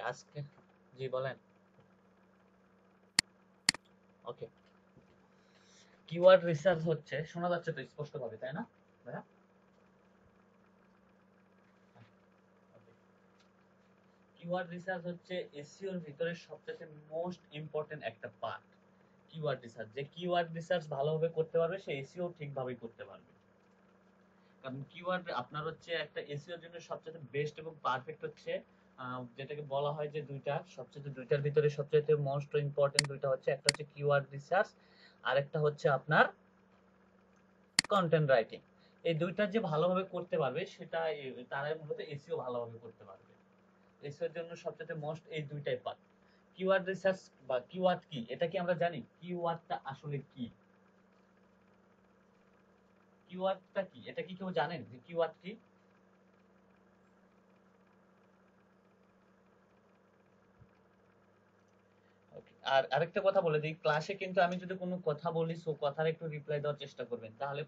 আজকে জি বলেন। ওকে, keyword research হচ্ছে, শোনা যাচ্ছে তো স্পষ্টভাবে, তাই না ভাইয়া? ওকে, কিওয়ার্ড রিসার্চ হচ্ছে এসইওর ভিতরে সবচেয়ে মোস্ট ইম্পর্টেন্ট একটা পার্ট। কিওয়ার্ড রিসার্চ, যে কিওয়ার্ড রিসার্চ ভালোভাবে করতে পারবে সে এসইও ঠিকভাবেই করতে পারবে। কারণ কিওয়ার্ড আপনার হচ্ছে একটা এসইওর জন্য সবচেয়ে বেস্ট এবং পারফেক্ট হচ্ছে যেটাকে বলা হয় যে দুইটার ভিতরে সবচেয়ে মোস্ট ইম্পর্টেন্ট দুইটা হচ্ছে, একটা হচ্ছে কিওয়ার্ড রিসার্চ আর একটা হচ্ছে আপনার কন্টেন্ট রাইটিং। এই দুইটা যে ভালোভাবে করতে পারবে সেটা তারাই মূলত এসইও ভালোভাবে করতে পারবে। এসইও এর জন্য সবচেয়ে মোস্ট এই দুইটাই পার্ট। কিওয়ার্ড রিসার্চ বা কিওয়ার্ড কি, এটা কি আমরা জানি কিওয়ার্ডটা আসলে কি? কিওয়ার্ডটা কি, এটা কি কেউ জানেন যে কিওয়ার্ড কি? Okay, আর আরেকটা কথা বলে দিই, ক্লাসে কিন্তু আমি যদি কোনো কথা বলি সো কথার একটু রিপ্লাই দেওয়ার চেষ্টা করবেন, তাহলে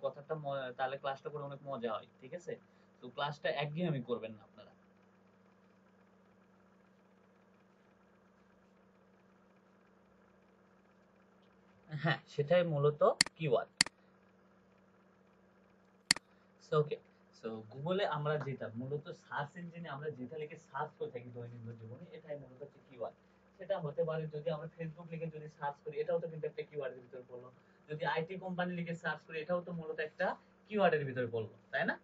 তাহলে ক্লাসটা করে অনেক মজা হয়, ঠিক আছে? তো ক্লাসটা একঘেয়েমি করবেন না আপনারা। হ্যাঁ, সেটাই মূলত কিওয়ার্ড। সো ওকে, সো গুগলে আমরা যেটা মূলত সার্চ ইঞ্জিনে আমরা যেটা লিখে সার্চ করে থাকি দৈনন্দিন জীবনে, এটাই মূলত হচ্ছে কিওয়ার্ড। সেটা হতে পারে যদি আমরা ফেসবুক লিখে যদি সার্চ করি, এটাও তো কিন্তু একটা কিওয়ার্ডের ভিতরে পড়লো। যদি আইটি কোম্পানি লিখে সার্চ করি, এটাও তো মূলত একটা কিওয়ার্ডের ভিতরে পড়লো, তাই না?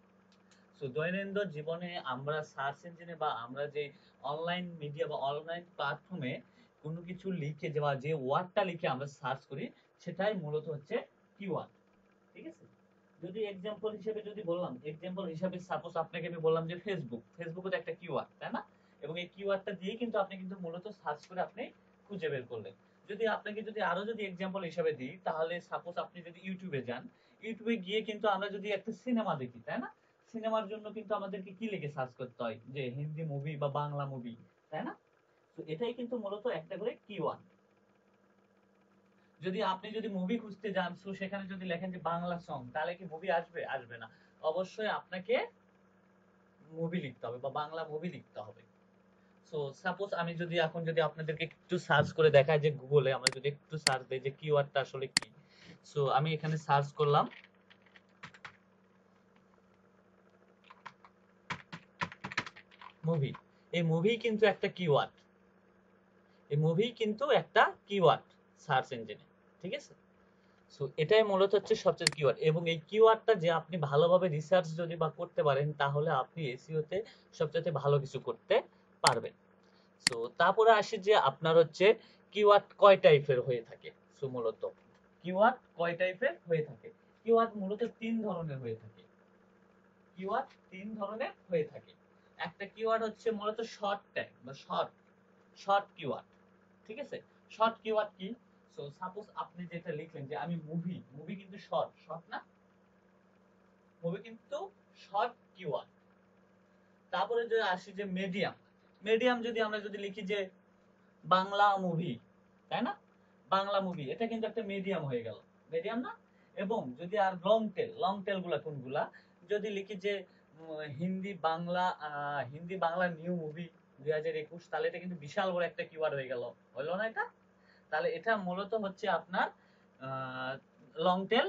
সো দৈনন্দিন জীবনে আমরা সার্চ ইঞ্জিনে বা আমরা যে অনলাইন মিডিয়া বা অনলাইন প্ল্যাটফর্মে কোনো কিছু লিখে যে বা যে ওয়ার্ডটা লিখে আমরা সার্চ করি, সেটাই মূলত হচ্ছে কিওয়ার্ড, ঠিক আছে? যদি এক্সাম্পল হিসেবে যদি বললাম, এক্সাম্পল হিসেবে সাপোজ আপনাকে আমি বললাম যে ফেসবুকও তো একটা কিওয়ার্ড, তাই না? এবং এই কিওয়ার্ডটা দিয়ে কিন্তু আপনি কিন্তু মূলত সার্চ করে আপনি খুঁজে বের করলেন। যদি আপনাকে যদি আরো যদি এক্সাম্পল হিসেবে দিই, তাহলে সাপোজ আপনি যদি ইউটিউবে যান, ইউটিউবে গিয়ে কিন্তু আমরা যদি একটা সিনেমা দেখি, তাই না? সিনেমার জন্য কিন্তু আমাদেরকে কি লিখে সার্চ করতে হয়, যে হিন্দি মুভি বা বাংলা মুভি, তাই না? তো এটাই কিন্তু মূলত একটা করে কিওয়ার্ড। যদি আপনি যদি মুভি খুঁজতে যান তো সেখানে যদি লেখেন যে বাংলা সং, তাহলে কি মুভি আসবে? আসবে না। অবশ্যই আপনাকে মুভি লিখতে হবে বা বাংলা মুভি লিখতে হবে। সো সাপোজ আমি যদি এখন যদি আপনাদেরকে একটু সার্চ করে দেখাই যে গুগলে আমরা যদি একটু সার্চ দেই যে কিওয়ার্ডটা আসলে কি। সো আমি এখানে সার্চ করলাম মুভি। এই মুভি কিন্তু একটা কিওয়ার্ড। এই মুভি কিন্তু একটা কিওয়ার্ড সার্চ ইঞ্জিনে, ঠিক আছে? সো এটাই মূলত হচ্ছে সবচেয়ে কিওয়ার্ড, এবং এই কিওয়ার্ডটা যে আপনি ভালোভাবে রিসার্চ যদি বা করতে পারেন, তাহলে আপনি এসইও তে সবচেয়ে ভালো কিছু করতে পারবেন। সো তারপরে আসি যে আপনার হচ্ছে কিওয়ার্ড কয় টাইপের হয়ে থাকে। সো মূলত কিওয়ার্ড কয় টাইপের হয়ে থাকে? কিওয়ার্ড মূলত তিন ধরনের হয়ে থাকে। কিওয়ার্ড তিন ধরনের হয়ে থাকে। একটা কিওয়ার্ড হচ্ছে মূলত শর্ট ট্যাগ বা শর্ট শর্ট কিওয়ার্ড, ঠিক আছে? শর্ট কিওয়ার্ড কি? সো সাপোজ আপনি যেটা লিখলেন যে আমি মুভি, মুভি কিন্তু শর্ট, শর্ট না? মুভি কিন্তু শর্ট কিওয়ার্ড। তারপরে যে আসি যে মিডিয়াম, মিডিয়াম যদি আমরা যদি লিখি যে বাংলা মুভি, তাই না? বাংলা মুভি, এটা কিন্তু একটা মিডিয়াম হয়ে গেল, মিডিয়াম না? এবং যদি আর লং টেল গুলা কোনগুলা, যদি লিখি যে হিন্দি বাংলা নিউ মুভি 2021, তাহলে এটা কিন্তু বিশাল বড় একটা কিওয়ার্ড হয়ে গেল, হলো না এটা? তাহলে এটা মূলত হচ্ছে আপনার লং টেল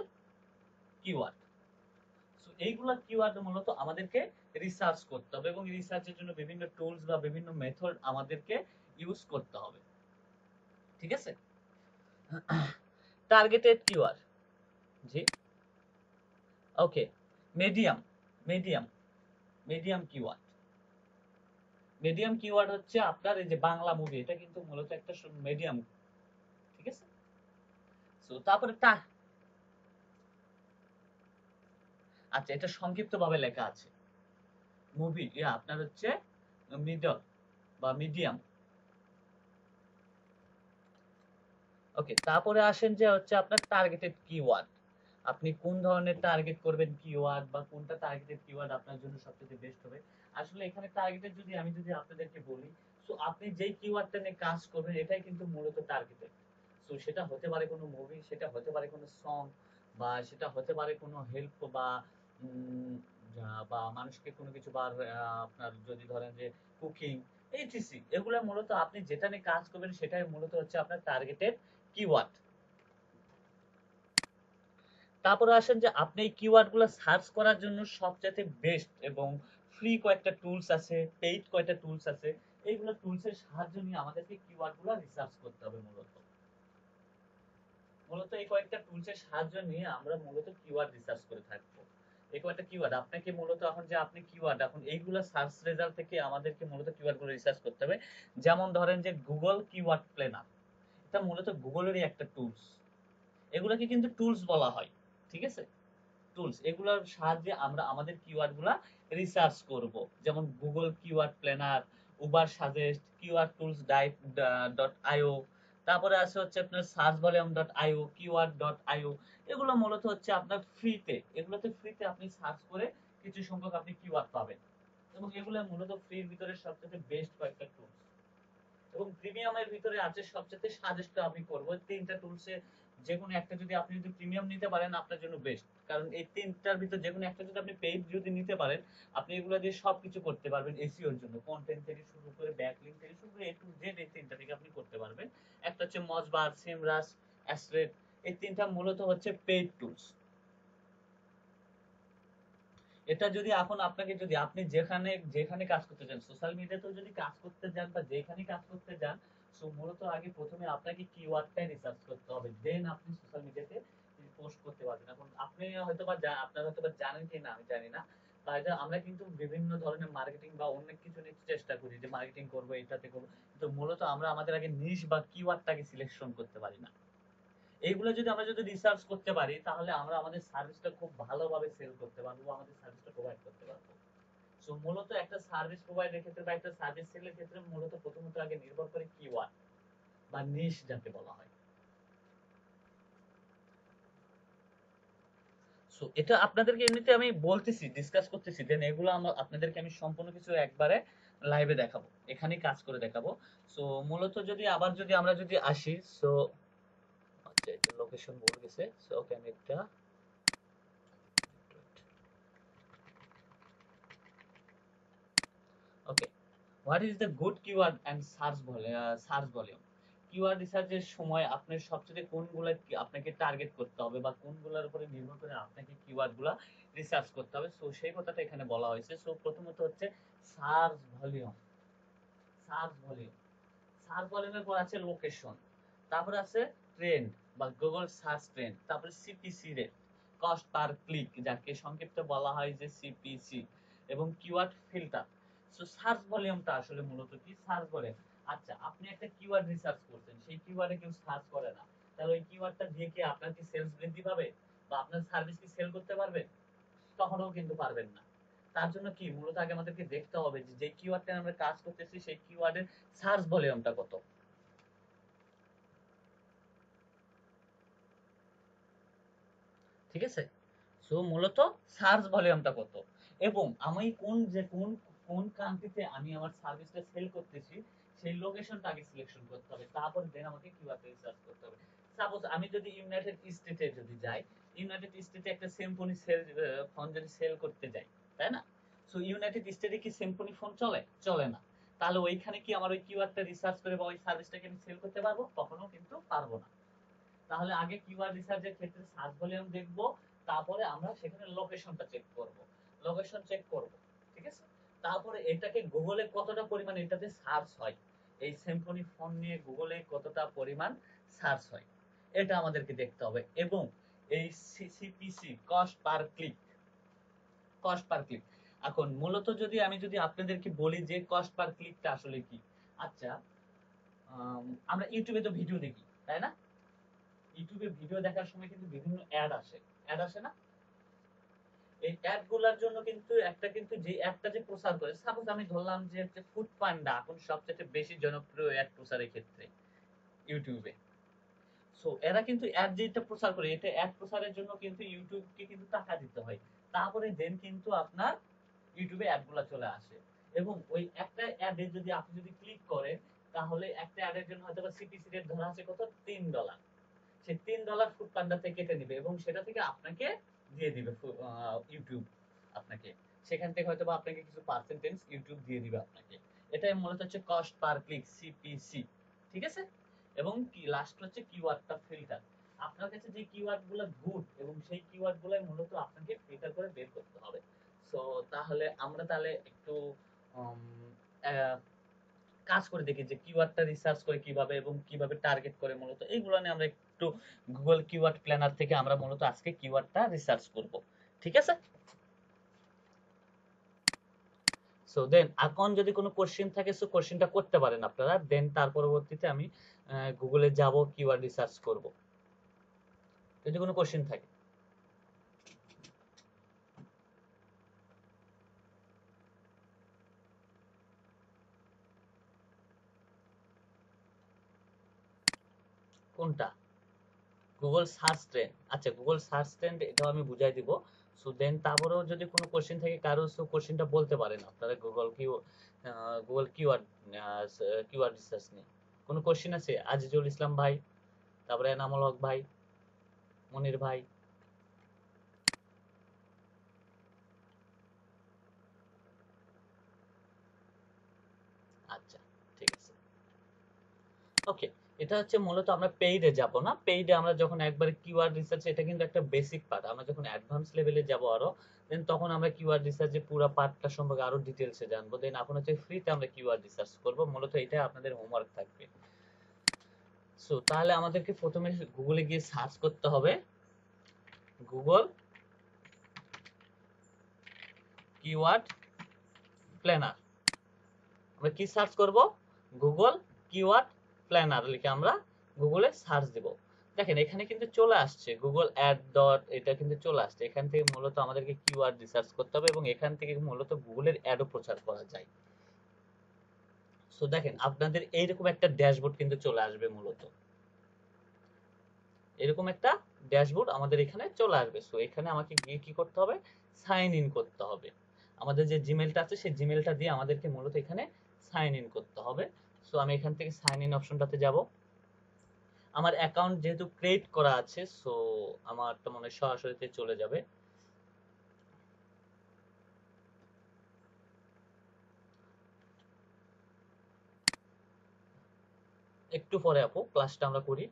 কিওয়ার্ড। সো এইগুলা কিওয়ার্ড মূলত আমাদেরকে রিসার্চ করতে হবে, এবং রিসার্চের জন্য বিভিন্ন টুলস বা বিভিন্ন মেথড আমাদেরকে ইউজ করতে হবে, ঠিক আছে? টার্গেটেড কিওয়ার্ড, জি, okay. Medium, medium medium keyword, medium keyword হচ্ছে আপনার এই যে বাংলা মুভি, এটা কিন্তু মূলত একটা মিডিয়াম, ঠিক আছে? সো তারপরে আচ্ছা, এটা সংক্ষিপ্ত ভাবে লেখা আছে মুভি, আপনার হচ্ছে মিডল বা মিডিয়াম। ওকে, তারপরে আসেন যে হচ্ছে আপনার টার্গেটেড কিওয়ার্ড। আপনি কোন ধরনের টার্গেট করবেন কিওয়ার্ড, বা কোনটা টার্গেটেড কিওয়ার্ড আপনার জন্য সবচেয়ে বেস্ট হবে। আসলে এখানে টার্গেটেড যদি আমি যদি আপনাদেরকে বলি, সো আপনি যেই কিওয়ার্ডটা নিয়ে কাজ করবেন এটাই কিন্তু মূলত টার্গেটেড। সো সেটা হতে পারে কোনো মুভি, সেটা হতে পারে কোনো সং, বা সেটা হতে পারে কোনো হেল্প বা উম, বা মানুষকে কোনো কিছু, বা আপনার যদি ধরেন যে কুকিং, এইচটিসি, এগুলো মূলত আপনি যেটা নিয়ে কাজ করবেন সেটাই মূলত হচ্ছে আপনার টার্গেটেড কিওয়ার্ড। তারপরে আসেন যে আপনি এই কিওয়ার্ড গুলো সার্চ করার জন্য সবচেয়ে বেস্ট এবং ফ্রি কয়েকটা টুলস আছে, পেইড কয়েকটা টুলস আছে, এইগুলো টুলসের সাহায্য নিয়ে আমাদেরকে কিওয়ার্ড গুলো রিসার্চ করতে হবে। মূলত মূলত এই কয়েকটা টুলসের সাহায্য নিয়ে আমরা মূলত কিওয়ার্ড রিসার্চ করে থাকবো। এই কয়েকটা কিওয়ার্ড আপনাকে মূলত এখন যে আপনি কিওয়ার্ড এখন এইগুলা সার্চ রেজাল্ট থেকে আমাদেরকে মূলত কিওয়ার্ড গুলো রিসার্চ করতে হবে। যেমন ধরেন যে গুগল কিওয়ার্ড প্ল্যানার, এটা মূলত গুগলেরই একটা টুলস। এগুলাকে কিন্তু টুলস বলা হয়, ঠিক আছে? টুলস, এগুলোর সাহায্যে আমরা আমাদের কিওয়ার্ড গুলা রিসার্চ করব। যেমন Google keyword planner, Ubersuggest, keyword tools dot IO, তারপরে আছে হচ্ছে আপনার search volume dot IO, keyword dot IO. এগুলো মূলত হচ্ছে আপনার ফ্রিতে, এগুলোতে ফ্রিতে আপনি সার্চ করে কিছু সংখ্যক আপনি কিওয়ার্ড পাবেন, এবং এগুলো মূলত ফ্রির ভিতরে সবচেয়ে বেস্ট কয়েকটা টুলস। এবং প্রিমিয়ামের ভিতরে আছে সবচেয়ে সাজেস্ট আমি করব তিনটা টুলসে যে কোনো একটা যদি আপনি যদি প্রিমিয়াম নিতে পারেন আপনার জন্য বেস্ট। কারণ এই তিনটার ভিতর যে কোনো একটা যদি আপনি পেইড যদি নিতে পারেন, আপনি এগুলো দিয়ে সবকিছু করতে পারবেন এসইও এর জন্য, কন্টেন্ট থেকে শুরু করে ব্যাকলিংক থেকে শুরু করে এ টু জেড এই তিনটা থেকে আপনি করতে পারবেন। একটা হচ্ছে মজবার, সিমরাস, অ্যাসরেট, এই তিনটা মূলত হচ্ছে পেইড টুলস। এটা যদি এখন আপনাকে যদি আপনি যেখানে যেখানে কাজ করতে চান, সোশ্যাল মিডিয়াতেও যদি কাজ করতে যান বা যেখানে কাজ করতে যান, সো মূলত আগে প্রথমে আপনাকে কিওয়ার্ডটাই রিসার্চ করতে হবে, দেন আপনি সোশ্যাল মিডিয়াতে পোস্ট করতে পারবেন। এখন আপনি হয়তোবা আপনারা হয়তোবা জানেন কি না আমি জানি না, তাই আমরা কিন্তু বিভিন্ন ধরনের মার্কেটিং বা অনেক কিছু নিয়ে চেষ্টা করি যে মার্কেটিং করবো, এটাতে করবো, কিন্তু মূলত আমরা আমাদের আগে নিশ বা কিওয়ার্ডটাকে সিলেকশন করতে পারি না। এইগুলো যদি আমরা যদি রিসার্চ করতে পারি তাহলে আমরা আমাদের সার্ভিসটা খুব ভালোভাবে সেল করতে পারবো, আমাদের সার্ভিসটা প্রোভাইড করতে পারবো। সো মূলত একটা সার্ভিস প্রোভাইডের ক্ষেত্রে বা একটা সার্ভিস সেলের ক্ষেত্রে মূলত প্রথমত আগে নির্ভর করে কিওয়ার্ড বা নিশ যাকে বলা হয়। সো এটা আপনাদেরকে এমনিতে আমি বলতেছি, ডিসকাস করতেছি, দেন এগুলো আমরা আপনাদেরকে আমি সম্পূর্ণ কিছু একবারে লাইভে দেখাবো, এখানেই কাজ করে দেখাবো। সো মূলত যদি আবার যদি আমরা যদি আসি, সো আচ্ছা এটা লোকেশন বলে গেছে, সো ওকে আমি একটা okay, what is the good keyword and search volume. Keyword রিসার্চের সময় আপনার সবচেয়ে কোনগুলো আপনাকে টার্গেট করতে হবে বা কোনগুলোর উপরে নির্ভর করে আপনাকে কিওয়ার্ড গুলা রিসার্চ করতে হবে, সো সেই কথাটা এখানে বলা হয়েছে। সো প্রথমত হচ্ছে search volume. Search volume, search ভলিউমের পর আছে লোকেশন, তারপর আছে ট্রেন্ড বা গুগল সার্চ ট্রেন্ড, তারপরে CPC rate, cost per click যাকে সংক্ষিপ্ত বলা হয় যে সিপিসি, এবং কিওয়ার্ড ফিল্টার। সো সার্চ ভলিউমটা আসলে মূলত কি, সার্চ ভলিউম। আচ্ছা আপনি একটা কিওয়ার্ড রিসার্চ করছেন, সেই কিওয়ার্ডে কেউ সার্চ করে না, তাহলে ওই কিওয়ার্ডটা দিয়ে কি আপনার কি সেলস বৃদ্ধি পাবে বা আপনার সার্ভিস কি সেল করতে পারবে? কখনোও কিন্তু পারবেন না। তার জন্য কি মূলত আগে আমাদেরকে দেখতে হবে যে যে কিওয়ার্ডটা আমরা কাজ করতেছি সেই কিওয়ার্ডের সার্চ ভলিউমটা কত, ঠিক আছে? সো মূলত সার্চ ভলিউমটা কত, এবং আমি কোন যে কোন কোন কান্ট্রিতে আমি আমার সার্ভিসটা সেল করতেছি সেই লোকেশনটা আগে সিলেকশন করতে হবে, তারপর দেন আমাকে কিওয়ার্ড রিসার্চ করতে হবে। সাপোজ আমি যদি ইউনাইটেড স্টেটে যদি যাই, ইউনাইটেড স্টেটে একটা সিম্ফনি সেল ফোন যদি সেল করতে যাই, তাই না? সো ইউনাইটেড স্টেটে কি সিম্ফনি ফোন চলে? চলে না। তাহলে ওইখানে কি আমার ওই কিওয়ার্ডটা রিসার্চ করে বা ওই সার্ভিসটাকে আমি সেল করতে পারবো? কখনো কিন্তু পারবো না। তাহলে আগে কিওয়ার্ড রিসার্চের ক্ষেত্রে সার্চ ভলিউম দেখবো, তারপরে আমরা সেখানে লোকেশনটা চেক করব, লোকেশন চেক করব, ঠিক আছে? তারপরে এটাকে গুগলে কতটা পরিমাণ এটাতে সার্চ হয়, এই সিম্ফনি ফোন নিয়ে গুগলে কতটা পরিমাণ সার্চ হয় এটা আমাদেরকে দেখতে হবে। এবং এই CPC, cost per click, cost per click, এখন মূলত যদি আমি যদি আপনাদেরকে বলি যে কস্ট পার ক্লিকটা আসলে কি। আচ্ছা আমরা ইউটিউবে তো ভিডিও দেখি, তাই না? ইউটিউবে ভিডিও দেখার সময় কিন্তু বিভিন্ন অ্যাড আসে, অ্যাড আসে না? এই অ্যাড গুলার জন্য কিন্তু একটা কিন্তু যে অ্যাডটা যে প্রচার করে, সাপোজ আমি ধরলাম যে হচ্ছে ফুড পান্ডা এখন সবচেয়ে বেশি জনপ্রিয় অ্যাড প্রচারের ক্ষেত্রে ইউটিউবে। সো এরা কিন্তু অ্যাড যেটা প্রচার করে, এটা অ্যাড প্রচারের জন্য কিন্তু ইউটিউবকে কিন্তু টাকা দিতে হয়, তারপরে দেন কিন্তু আপনার ইউটিউবে অ্যাড গুলা চলে আসে। এবং ওই একটা অ্যাডে যদি আপনি যদি ক্লিক করেন, তাহলে একটা অ্যাডের জন্য হয়তো সিপিসি রেট ধরা আছে কত, $3। সেই $3 ফুড পান্ডা থেকে কেটে নিবে এবং সেটা থেকে আপনাকে দিয়ে দিবে ইউটিউব আপনাকে, সেখান থেকে হয়তো বা আপনাকে কিছু পার্সেন্টেজ ইউটিউব দিয়ে দিবে আপনাকে। এটাই মূলত হচ্ছে কস্ট পার ক্লিক, সিপিসি, ঠিক আছে। এবং কি লাস্ট হচ্ছে কিওয়ার্ডটা ফিল্টার। আপনার কাছে যে কিওয়ার্ড গুলো গুড এবং সেই কিওয়ার্ড গুলাই মূলত আপনাকে ফিল্টার করে বের করতে হবে। সো তাহলে আমরা তাহলে একটু উম, আহ, কাজ করে দেখি যে কিওয়ার্ডটা রিসার্চ করে কিভাবে এবং কিভাবে টার্গেট করে, মূলত এইগুলো নিয়ে আমরা একটু গুগল কিওয়ার্ড প্ল্যানার থেকে আমরা মূলত আজকে কিওয়ার্ডটা রিসার্চ করব, ঠিক আছে। সো দেন এখন যদি কোনো কোশ্চেন থাকে সো কোশ্চেনটা করতে পারেন আপনারা, দেন তার পরবর্তীতে আমি গুগলে যাব, কিওয়ার্ড রিসার্চ করব, যদি কোনো কোশ্চেন থাকে। কোনটা? গুগল সার্চ ট্রেন্ড, আচ্ছা গুগল সার্চ ট্রেন্ড এটাও আমি বুঝাই দিব। সো দেন তারপরেও যদি কোনো কোশ্চেন থাকে কারো, সো কোশ্চেনটা বলতে পারেন আপনারা গুগল কিওয়ার্ড কিওয়ার্ড রিসার্চ নিয়ে। কোনো কোশ্চেন আছে? আজিজুল ইসলাম ভাই, তারপরে এনামুল হক ভাই, মনির ভাই। আচ্ছা, ঠিক আছে, ওকে। এটা হচ্ছে মূলত আমরা পেইডে যাব না, পেইডে আমরা যখন একবারে কিওয়ার্ড রিসার্চ, এটা কিন্তু একটা বেসিক পার্ট, আমরা যখন অ্যাডভান্স লেভেলে যাব আরো, দেন তখন আমরা কিওয়ার্ড রিসার্চের পুরো পার্টটা সম্পর্কে আরো ডিটেইলসে জানবো। দেন এখন হচ্ছে ফ্রিতে আমরা কিওয়ার্ড রিসার্চ করব, মূলত এটা আপনাদের হোমওয়ার্ক থাকবে। সো তাহলে আমাদেরকে প্রথমে গুগলে গিয়ে সার্চ করতে হবে গুগল কিওয়ার্ড প্ল্যানার। আমরা কি সার্চ করব? গুগল কিওয়ার্ড প্ল্যানার লিখে আমরা গুগলে সার্চ দেব। দেখেন এখানে কিন্তু চলে আসছে গুগল অ্যাড ডট, এটা কিন্তু চলে আসছে। এখান থেকে মূলত আমাদেরকে কিওয়ার্ড রিসার্চ করতে হবে এবং এখান থেকে মূলত গুগলের অ্যাডও প্রচার করা যায়। সো দেখেন আপনাদের এইরকম একটা ড্যাশবোর্ড কিন্তু চলে আসবে, মূলত এরকম একটা ড্যাশবোর্ড আমাদের এখানে চলে আসবে। সো এখানে আমাকে গিয়ে কি করতে হবে? সাইন ইন করতে হবে। আমাদের যে জিমেলটা আছে সেই জিমেলটা দিয়ে আমাদেরকে মূলত এখানে সাইন ইন করতে হবে। সো আমি এখান থেকে সাইন ইন অপশনটাতে যাব। আমার অ্যাকাউন্ট যেহেতু ক্রিয়েট করা আছে সো আমারটা মনে হয় সরাসরিতে চলে যাবে। একটু পরে আপু ক্লাসটা আমরা করি।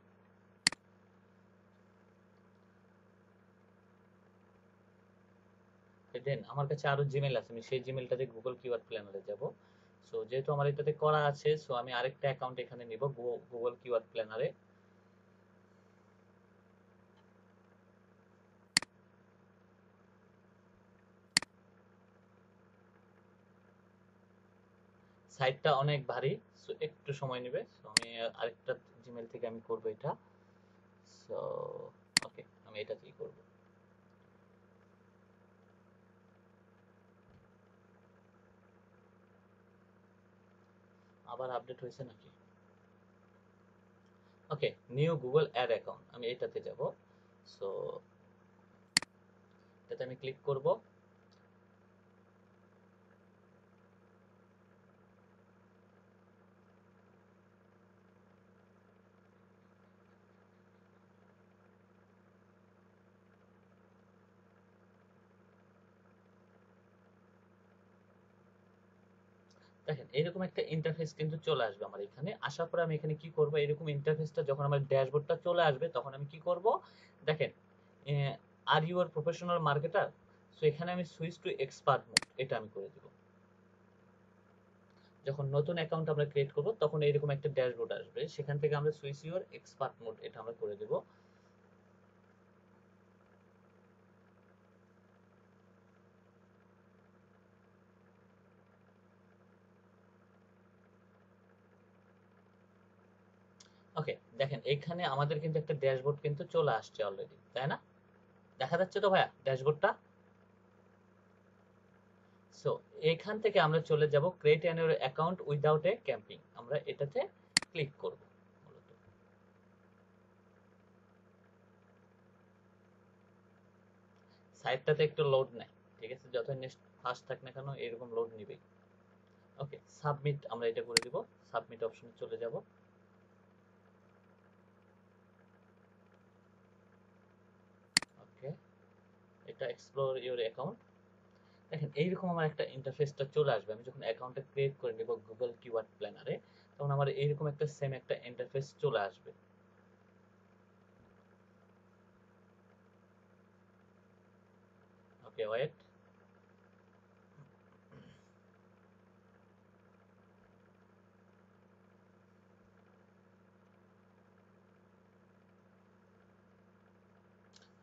দেন আমার কাছে আরো জিমেল আছে, আমি সেই জিমেলটাতে গুগল কিওয়ার্ড প্ল্যানারে যাব। সো যেহেতু আমার এটাতে করা আছে সো আমি আরেকটা অ্যাকাউন্ট এখানে নিব গুগল কিওয়ার্ড প্ল্যানারে। সাইটটা অনেক ভারী, সো একটু সময় নেবে। সো আমি আরেকটা জিমেল থেকে আমি করব এটা। সো ওকে, আমি এটাতেই করব। আবার আপডেট হয়েছে নাকি? ওকে, নিউ গুগল অ্যাড অ্যাকাউন্ট, আমি এটাতে যাব। সো এটাতে আমি ক্লিক করব। দেখেন এরকম একটা ইন্টারফেস কিন্তু চলে আসবে আমার এখানে। আসার পরে আমি এখানে কি করব? এরকম ইন্টারফেসটা যখন আমার ড্যাশবোর্ডটা চলে আসবে তখন আমি কি করব? দেখেন, আর you are professional marketer, so এখানে আমি সুইচ টু এক্সপার্ট মোড এটা আমি করে দিব। যখন নতুন অ্যাকাউন্ট আমরা ক্রিয়েট করব তখন এরকম একটা ড্যাশবোর্ড আসবে, সেখান থেকে আমরা সুইচ ইউর এক্সপার্ট মোড এটা আমরা করে দেব। ওকে, দেখেন এখানে আমাদের কিন্তু একটা ড্যাশবোর্ড কিন্তু চলে আসছে অলরেডি, তাই না? দেখা যাচ্ছে তো ভাইয়া ড্যাশবোর্ডটা? সো এখান থেকে আমরা চলে যাব create an account without a camping, আমরা এটাতে ক্লিক করব। মূলত সাইটটাতে একটু লোড নেয়, ঠিক আছে, যত নেক্সট ফাস্ট থাক না কেন এরকম লোড নিবেই। ওকে, সাবমিট আমরা এটা করে দিব। সাবমিট অপশনে চলে যাব। ওকে, এটা এক্সপ্লোর ইওর অ্যাকাউন্ট। দেখেন এইরকম আমার একটা ইন্টারফেসটা চলে আসবে। আমি যখন অ্যাকাউন্টটা ক্রিয়েট করে নিব গুগল কিওয়ার্ড প্ল্যানারে, তখন আমার এইরকম একটা সেম একটা ইন্টারফেস চলে আসবে। ওকে, ওয়েট।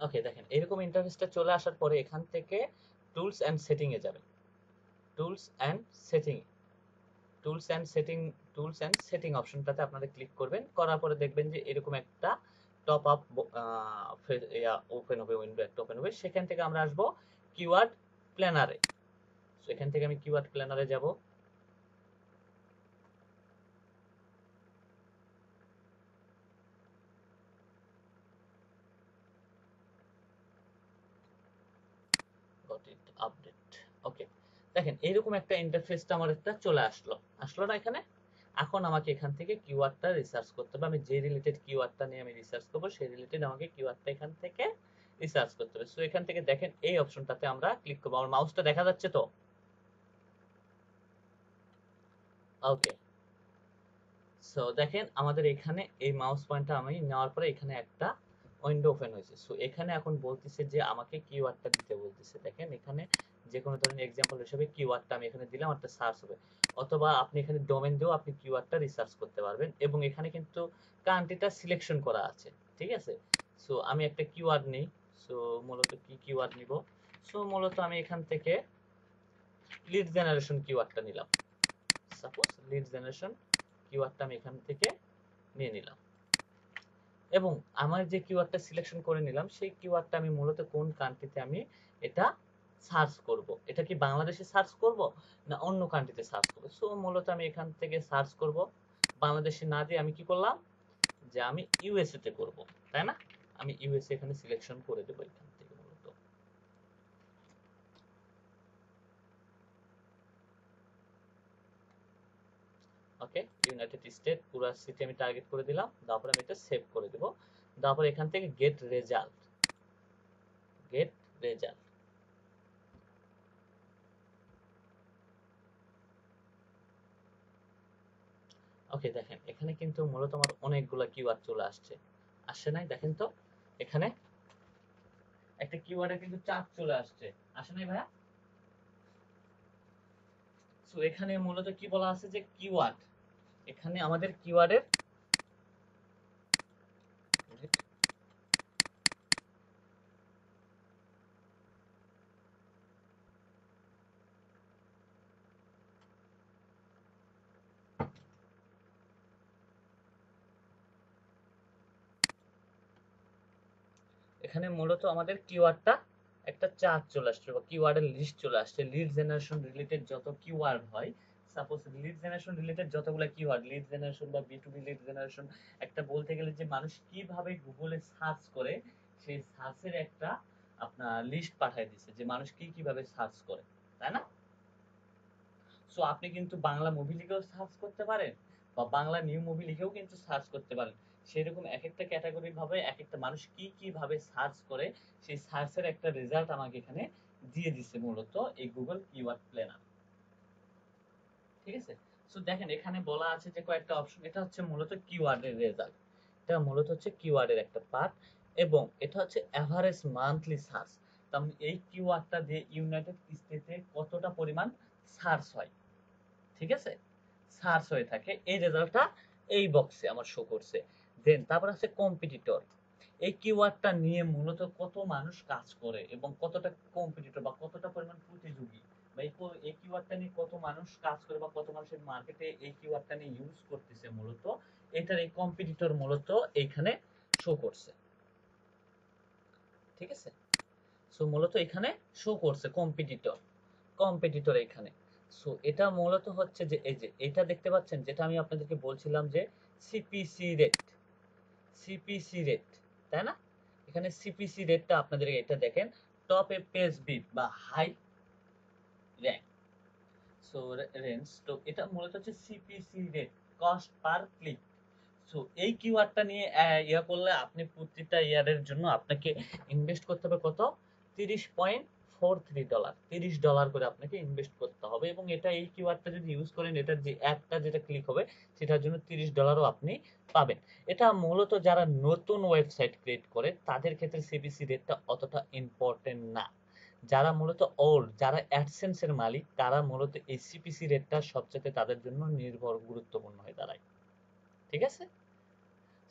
ওকে, দেখেন এরকম ইন্টারফেসটা চলে আসার পরে এখান থেকে টুলস অ্যান্ড সেটিং এ যাবেন। Tools and setting, tools and setting, tools and setting অপশনটাতে আপনারা ক্লিক করবেন। করার পরে দেখবেন যে এরকম একটা টপ আপ ওপেন হবে, উইন্ডো একটা ওপেন হবে। সেখান থেকে আমরা আসবো কিওয়ার্ড প্ল্যানারে। সেখান থেকে আমি কিওয়ার্ড প্ল্যানারে যাব। Got it, update. ওকে, দেখেন এইরকম একটা ইন্টারফেসটা আমার একটা চলে আসলো, আসলো না এখানে? এখন আমাকে এখান থেকে কিওয়ার্ডটা রিসার্চ করতে হবে। আমি যে রিলেটেড কিওয়ার্ডটা নিয়ে আমি রিসার্চ করব সেই রিলেটেড আমাকে কিওয়ার্ডটা এখান থেকে রিসার্চ করতে হবে। সো এখান থেকে দেখেন এই অপশনটাতে আমরা ক্লিক করব। আমার মাউসটা দেখা যাচ্ছে তো? ওকে, সো দেখেন আমাদের এখানে এই মাউস পয়েন্টটা আমি নেওয়ার পরে এখানে একটা উইন্ডো ওপেন হয়েছে। সো এখানে এখন বলতেছে যে আমাকে কিওয়ার্ডটা দিতে বলতেছে। দেখেন এখানে যে কোনো ধরনের এক্সাম্পল হিসেবে কিওয়ার্ডটা আমি এখানে দিলাম, একটা সার্চ হবে। অথবা আপনি এখানে ডোমেন দিয়েও আপনি কিওয়ার্ডটা রিসার্চ করতে পারবেন। এবং এখানে কিন্তু কান্ট্রিটা সিলেকশন করা আছে, ঠিক আছে? সো আমি একটা কিওয়ার্ড নিই। সো মূলত কি কিওয়ার্ড নিব? সো মূলত আমি এখান থেকে লিড জেনারেশন কিওয়ার্ডটা নিলাম। সাপোজ লিড জেনারেশন কিওয়ার্ডটা আমি এখান থেকে নিয়ে নিলাম। এবং আমার যে কিওয়ার্ডটা সিলেকশন করে নিলাম সেই কিওয়ার্ডটা আমি মূলত কোন কান্ট্রিতে আমি এটা সার্চ করব। এটা কি বাংলাদেশে সার্চ করব না অন্য কান্ট্রিতে সার্চ করব? সো মূলত আমি এখান থেকে সার্চ করব। বাংলাদেশে না দিয়ে আমি কি করলাম যে আমি ইউএসএ তে করব, তাই না? আমি ইউএসএ এখানে সিলেকশন করে দেব এখান থেকে মূলত। ওকে, ইউনাইটেড স্টেট পুরো সিটি আমি টার্গেট করে দিলাম। তারপর আমি এটা সেভ করে দেব। তারপর এখান থেকে গেট রেজাল্ট, গেট রেজাল্ট। ওকে, দেখেন এখানে কিন্তু মূলত আমার অনেকগুলা কিওয়ার্ড চলে আসছে। আসছে নাই? দেখেন তো এখানে একটা কিওয়ার্ডে কিন্তু চার্ট চলে আসছে। আসে নাই ভাইয়া? সো এখানে মূলত কি বলা আছে যে কিওয়ার্ড, এখানে আমাদের কিওয়ার্ডের এখানে মূলত আমাদের কিওয়ার্ডটা একটা চার্ট চলে আসছে বা কিওয়ার্ডের লিস্ট চলে আসছে। লিড জেনারেশন রিলেটেড যত কিওয়ার্ড হয়, সাপোজ লিড জেনারেশন রিলেটেড যতগুলো কিওয়ার্ড, লিড জেনারেশন বা বি2বি লিড জেনারেশন, একটা বলতে গেলে যে মানুষ কিভাবে গুগলে সার্চ করে সেই সার্চের একটা আপনার লিস্ট পাঠিয়ে দিচ্ছে যে মানুষ কি কিভাবে সার্চ করে, তাই না? সো আপনি কিন্তু বাংলা মুভি লিখেও সার্চ করতে পারেন বা বাংলা নিউ মুভি লিখেও কিন্তু সার্চ করতে পারেন। সেরকম এক একটা ক্যাটাগরি ভাবে এক একটা মানুষ কি কিভাবে সার্চ করে সেই সার্চের একটা রেজাল্ট আমাকে এখানে দিয়ে দিচ্ছে মূলত এই গুগল কিওয়ার্ড প্ল্যানার, ঠিক আছে? সো দেখেন এখানে বলা আছে যে কয়েকটা অপশন, এটা হচ্ছে মূলত কিওয়ার্ডের রেজাল্ট। এটা মূলত হচ্ছে কিওয়ার্ডের একটা পার্ট। এবং এটা হচ্ছে এভারেজ মান্থলি সার্চ। তার মানে এই কিওয়ার্ডটা দিয়ে ইউনাইটেড স্টেটে কতটা পরিমাণ সার্চ হয়, ঠিক আছে? সার্চ হয়ে থাকে, এই রেজাল্টটা এই বক্সে আমার শো করছে। দেন তারপর আছে কম্পিটিটর। এই কিওয়ার্ডটা নিয়ে মূলত কত মানুষ কাজ করে এবং কতটা কম্পিটিটর বা কতটা পরিমাণ প্রতিযোগী বা এই কিওয়ার্ডটা নিয়ে কত মানুষ কাজ করে বা কত মানুষের মার্কেটে এই কিওয়ার্ডটা নিয়ে ইউজ করতেছে, মূলত এটার এই কম্পিটিটর মূলত এইখানে শো করছে, ঠিক আছে? সো মূলত এখানে শো করছে কম্পিটিটর, কম্পিটিটর এখানে। সো এটা মূলত হচ্ছে যে এই যে এটা দেখতে পাচ্ছেন যেটা আমি আপনাদেরকে বলছিলাম যে সিপিসি রেট, সিপিসি রেট, তাই না? এখানে সিপিসি রেটটা আপনাদের এটা দেখেন টপ এ পেজ বিট বা হাই র্যাঙ্ক। সো রেঞ্জ তো এটা মূলত হচ্ছে CPC rate, cost per click. So এই কিওয়ার্ডটা নিয়ে ইয়া করলে আপনি প্রতিটা ইয়ারের জন্য আপনাকে ইনভেস্ট করতে হবে কত? 30.4 $33, $30 করে আপনাকে ইনভেস্ট করতে হবে, এবং এটা এই কিওয়ার্ডটা যদি ইউজ করেন, এটার যে একটা যেটা ক্লিক হবে সেটার জন্য $30ও আপনি পাবেন। এটা মূলত যারা নতুন ওয়েবসাইট ক্রিয়েট করে তাদের ক্ষেত্রে সিপিসি রেটটা অতটা ইম্পর্টেন্ট না। যারা মূলত ওল্ড, যারা অ্যাডসেন্স এর মালিক, তারা মূলত এই সিপিসি রেটটা সবচেয়ে তাদের জন্য গুরুত্বপূর্ণ হয়ে দাঁড়ায়। ঠিক আছে?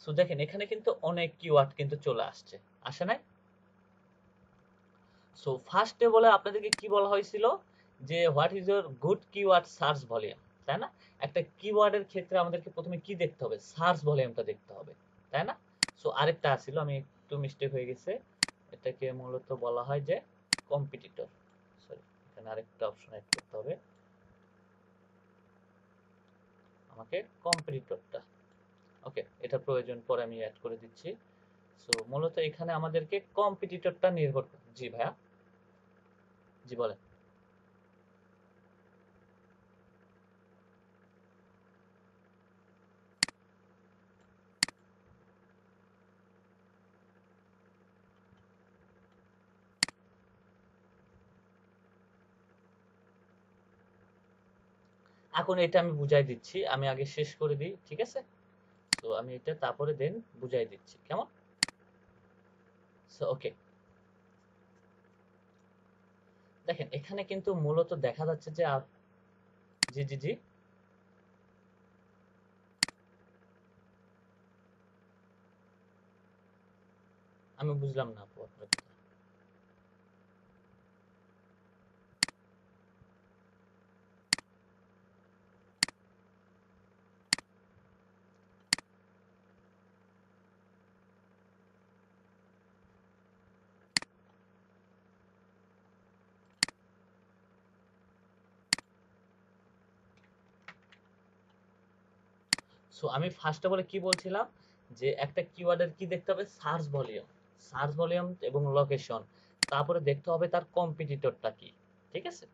সো দেখেন এখানে কিন্তু অনেক কিওয়ার্ড কিন্তু চলে আসছে, আসে নাই? সো ফার্স্টে বলে আপনাদেরকে কি বলা হয়েছিল যে what is your good keyword search volume, তাই না? একটা কিওয়ার্ডের ক্ষেত্রে আমাদেরকে প্রথমে কি দেখতে হবে? সার্চ ভলিউমটা দেখতে হবে, তাই না? সো আরেকটা ছিল, আমি একটু মিস্টেক হয়ে গেছে, এটাকে মূলত বলা হয় যে কম্পিটিটর। সরি, এখানে আরেকটা অপশন অ্যাড করতে হবে আমাকে, কম্পিটিটরটা। ওকে, এটা প্রয়োজন পরে আমি অ্যাড করে দিচ্ছি। সো মূলত এখানে আমাদেরকে কম্পিটিটরটা নির্ভর করে। জি ভাইয়া, জি বলেন। এখন এটা আমি বুঝাই দিচ্ছি, আমি আগে শেষ করে দিই, ঠিক আছে? তো আমি এটা তারপরে দেন বুঝাই দিচ্ছি, কেমন? সো ওকে, দেখেন এখানে কিন্তু মূলত দেখা যাচ্ছে যে জি জি জি, আমি বুঝলাম না আপু আপনার কথা। সো আমি ফার্স্ট অফ অল কি বলছিলাম, যে একটা কিওয়ার্ডের কি দেখতে হবে? সার্চ ভলিউম, সার্চ ভলিউম এবং লোকেশন, তারপরে দেখতে হবে তার কম্পিটিটরটা কি, ঠিক আছে?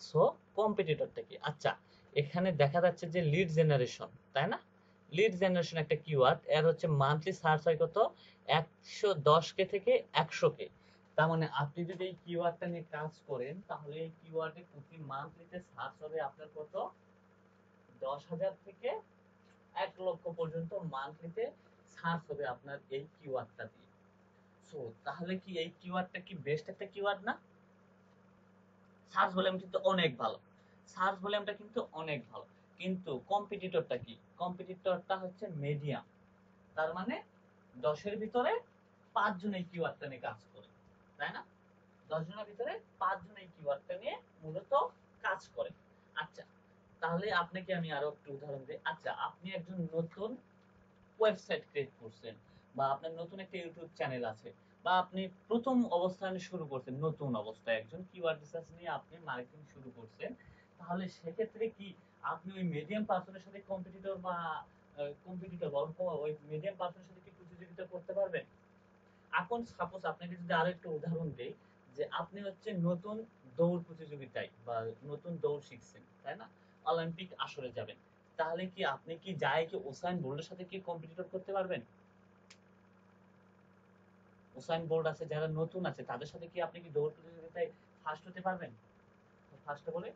সো কম্পিটিটরটা কি? আচ্ছা, এখানে দেখা যাচ্ছে যে লিড জেনারেশন, তাই না? লিড জেনারেশন একটা কিওয়ার্ড, এর হচ্ছে মান্থলি সার্চ হয় কত? 110K থেকে 100K। তার মানে আপনি যদি এই কিওয়ার্ডটা নিয়ে কাজ করেন, তাহলে এই কিওয়ার্ডে প্রতি মান্থলিতে সার্চ হবে আপনার কত? 10,000 থেকে 1 লক্ষ পর্যন্ত মান্থলিতে সার্চ হবে আপনার এই কিওয়ার্ডটা দিয়ে। সো তাহলে কি এই কিওয়ার্ডটা কি বেস্ট একটা কিওয়ার্ড না? সার্চ ভলিউম কিন্তু অনেক ভালো, সার্চ ভলিউমটা কিন্তু অনেক ভালো, কিন্তু কম্পিটিটরটা কি? কম্পিটিটরটা হচ্ছে মিডিয়াম, তার মানে 10-এর ভিতরে 5 জন এই কিওয়ার্ডটা নিয়ে কাজ করে, তাই না? 10 জনের ভিতরে 5 জন এই কিওয়ার্ডটা নিয়ে মূলত কাজ করে। আচ্ছা, তাহলে আপনাকে আমি আরো একটু উদাহরণ দিই। আচ্ছা, আপনি একজন নতুন ওয়েবসাইট ক্রিয়েট করছেন, বা আপনার নতুন একটা ইউটিউব চ্যানেল আছে, বা আপনি প্রথম অবস্থানে শুরু করছেন, নতুন অবস্থায় একজন কিওয়ার্ড রিসার্চ নিয়ে আপনি মার্কেটিং শুরু করছেন, তাহলে সেক্ষেত্রে কি আপনি ওই মিডিয়াম পার্সনের সাথে কম্পিটিটর বা কম্পিটিটর বা ওই মিডিয়াম পার্সনের সাথে কি প্রতিযোগিতা করতে পারবেন? এখন সাপোজ আপনাকে যদি আরো একটা উদাহরণ দেই, যে আপনি হচ্ছে নতুন দৌড় প্রতিযোগিতায় বা নতুন দৌড় শিখছেন, তাই না? অলিম্পিক আসরে যাবেন, তাহলে কি আপনি কি যায় কি ওসাইন বোল্টের সাথে কি কম্পিটিটর করতে পারবেন? ওসাইন বোল্ট আছে, যারা নতুন আছে তাদের সাথে কি আপনি কি দৌড় প্রতিযোগিতায় ফার্স্ট হতে পারবেন? ফার্স্ট বলে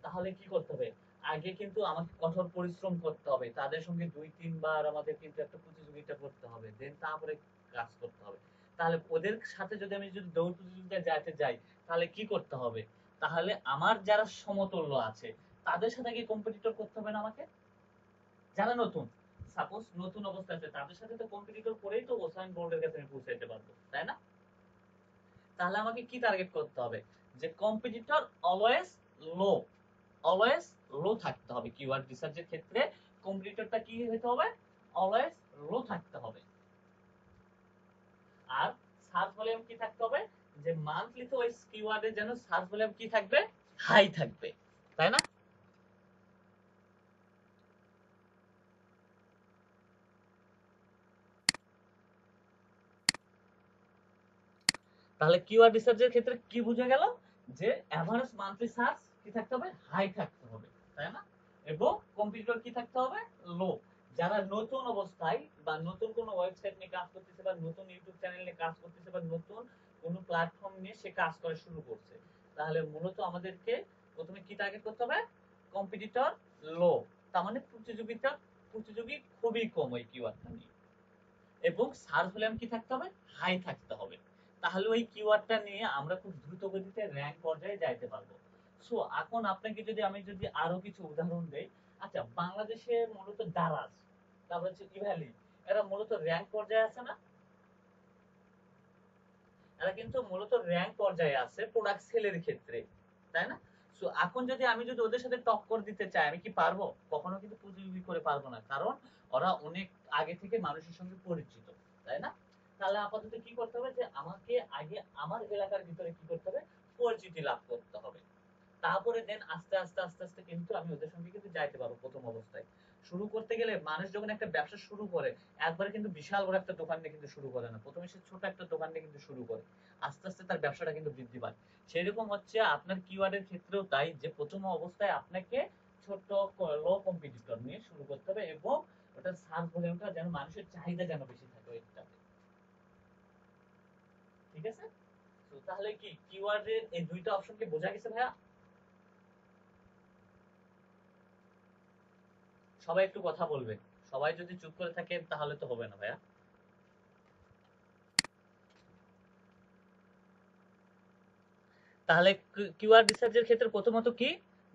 তাহলে কি করতে হবে? আগে কিন্তু আমাকে কঠোর পরিশ্রম করতে হবে, তাদের সঙ্গে 2-3 বার আমাদের কিন্তু একটা প্রতিযোগিতা করতে হবে, দেন তারপরে কাজ করতে হবে। তাহলে ওদের সাথে যদি আমি যদি দৌড় প্রতিযোগিতায় যাইতে যাই, তাহলে কি করতে হবে? তাহলে আমার যারা সমতুল্য আছে তাদের সাথে কি কম্পিটিটর করতে হবে না আমাকে? যারা নতুন, সাপোজ নতুন অবস্থায় আছে, তাদের সাথে তো কম্পিটিটর করেই তো ওসাইন বোল্টের কাছে আমি পৌঁছাইতে পারবো, তাই না? তাহলে আমাকে কি টার্গেট করতে হবে? যে কম্পিটিটর অলওয়েজ লো, অলওয়েজ লো থাকতে হবে। কিওয়ার্ড রিসার্চের ক্ষেত্রে কম্পিটিটরটা কি হতে হবে? অলওয়েজ লো থাকতে হবে। আর সার্চ ভলিউম কি থাকতে হবে? যে মান্থলি তো ওই কিওয়ার্ডের যেন সার্চ ভলিউম কি থাকবে? হাই থাকবে, তাই না? তাহলে কিওয়ার্ড রিসার্চের ক্ষেত্রে কি বোঝা গেল? যে এভারেজ মান্থলি সার্চ কি থাকতে হবে? হাই থাকতে হবে, তাই না? এবং কম্পিটিটর কি থাকতে হবে? লো। যারা নতুন অবস্থায় বা নতুন কোনো ওয়েবসাইট নিয়ে কাজ করতেছে বা নতুন ইউটিউব চ্যানেল নিয়ে কাজ করতেছে বা নতুন কোনো প্ল্যাটফর্ম নিয়ে সে কাজ করা শুরু করছে, তাহলে মূলত আমাদেরকে প্রথমে কি টার্গেট করতে হবে? কম্পিটিটর লো, তার মানে প্রতিযোগী খুবই কম ওই কিওয়ার্ডটা নিয়ে, এবং সার্চ ভলিউম কি থাকতে হবে? হাই থাকতে হবে। তাহলে ওই কিওয়ার্ডটা নিয়ে আমরা খুব দ্রুত গতিতে র‍্যাঙ্ক পর্যায়ে যাইতে পারবো। সো এখন আপনাকে যদি আরো কিছু উদাহরণ দেই, আচ্ছা বাংলাদেশে মূলত দারাজ, তারপর হচ্ছে ইভালি, এরা মূলত র‍্যাঙ্ক পর্যায়ে আছে না? এরা কিন্তু মূলত র‍্যাঙ্ক পর্যায়ে আছে প্রোডাক্ট সেলের ক্ষেত্রে, তাই না? সো এখন আমি ওদের সাথে টক্কর দিতে চাই, আমি কি পারবো? কখনো কিন্তু প্রতিযোগী করে পারবো না, কারণ ওরা অনেক আগে থেকে মানুষের সঙ্গে পরিচিত, তাই না? তাহলে আপাতত কি করতে হবে, যে আমাকে আগে আমার এলাকার ভিতরে কি করতে হবে? পরিচিতি লাভ করতে হবে। তারপরে দেন আস্তে আস্তে আস্তে আস্তে কিন্তু আমি ওদের সঙ্গে কিন্তু যাইতে পারবো। প্রথম অবস্থায় শুরু করতে গেলে মানুষ যখন একটা ব্যবসা শুরু করে, একবারে কিন্তু বিশাল বড় একটা দোকান নিয়ে কিন্তু শুরু করে না, প্রথমে সে ছোট একটা দোকান নিয়ে কিন্তু শুরু করে, আস্তে আস্তে তার ব্যবসাটা কিন্তু বৃদ্ধি পায়। সেরকম হচ্ছে আপনার কিওয়ার্ডের ক্ষেত্রেও তাই, যে প্রথম অবস্থায় আপনাকে ছোট লো কম্পিটিটর নিয়ে শুরু করতে হবে, এবং ওটা সার্চ ভলিউমটা যেন মানুষের চাহিদা যেন বেশি থাকে ওইটাতে, ঠিক আছে? তো তাহলে কি কিওয়ার্ডের এই দুইটা অপশন কি বোঝা গেছে ভাইয়া? সবাই একটু কথা বলবেন, সবাই যদি চুপ করে থাকেন তাহলে তো হবে না ভাইয়া। তাহলে কিওয়ার্ড রিসার্চের ক্ষেত্রে প্রথমত কি,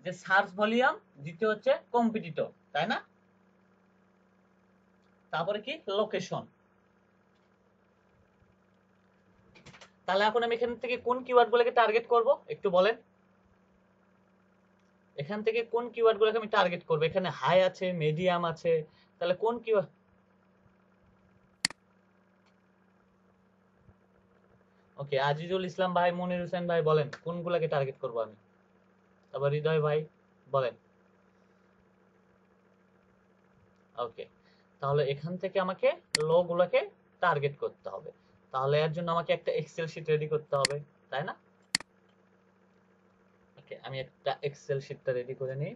যে সার্চ ভলিউম, দ্বিতীয় হচ্ছে কম্পিটিটর, তাই না? তারপরে কি লোকেশন। তাহলে এখন আমি এখান থেকে কোন কিওয়ার্ড গুলোকে টার্গেট করব একটু বলেন। এখান থেকে কোন কিওয়ার্ড গুলোকে আমি টার্গেট করব? এখানে হাই আছে, মিডিয়াম আছে, তাহলে কোন কিওয়ার্ড? ওকে, আজিজুল ইসলাম ভাই, মনির হোসেন ভাই বলেন কোনগুলোকে টার্গেট করব আমি। তারপর হৃদয় ভাই বলেন। ওকে, তাহলে এখান থেকে আমাকে লো গুলোকে টার্গেট করতে হবে। তাহলে এর জন্য আমাকে একটা এক্সেল শিট রেডি করতে হবে, তাই না? ওকে, আমি একটা এক্সেল শিটটা রেডি করে নিই।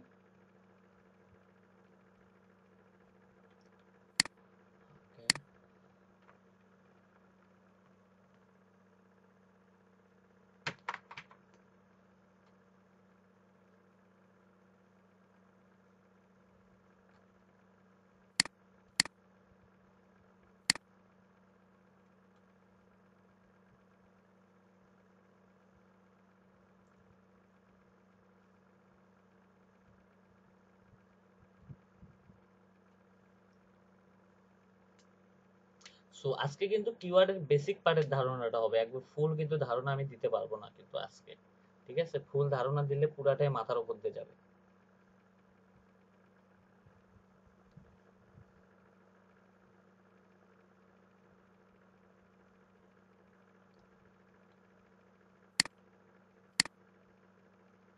সো আজকে কিন্তু কিওয়ার্ডের বেসিক পার্টের ধারণাটা হবে, একবার ফুল কিন্তু ধারণা আমি দিতে পারবো না কিন্তু আজকে, ঠিক আছে? ফুল ধারণা দিলে পুরাটাই মাথার উপর দিয়ে যাবে।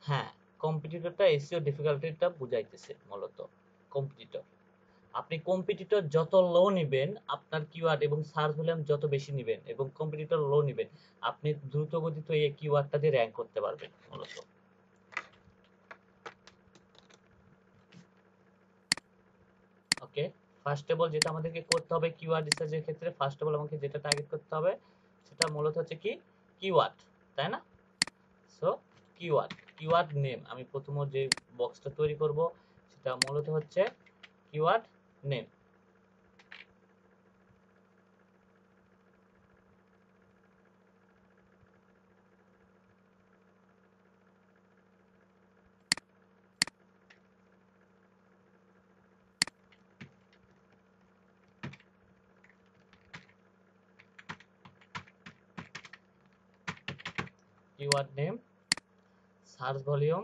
হ্যাঁ, কম্পিটিটরটা এসইও ডিফিকাল্টিটা বুঝাইতেছে মূলত। কম্পিটিটর, আপনি কম্পিটিটর যত লো নিবেন, আপনার কিওয়ার্ড এবং সার্চ ভলিউম যত বেশি নিবেন এবং কম্পিটিটর লো নিবেন, আপনি দ্রুত গতিতে এই কিওয়ার্ডটা দিয়ে র‍্যাঙ্ক করতে পারবেন মূলত। ওকে, ফার্স্ট অফ অল যেটা আমাদেরকে করতে হবে কিওয়ার্ড রিসার্চের ক্ষেত্রে, ফার্স্ট অফ অল আমাকে যেটা টার্গেট করতে হবে সেটা মূলত হচ্ছে কি, কিওয়ার্ড, তাই না? সো কিওয়ার্ড নেম, আমি প্রথম যে বক্সটা তৈরি করব সেটা মূলত হচ্ছে keyword name. Keyword name, search volume,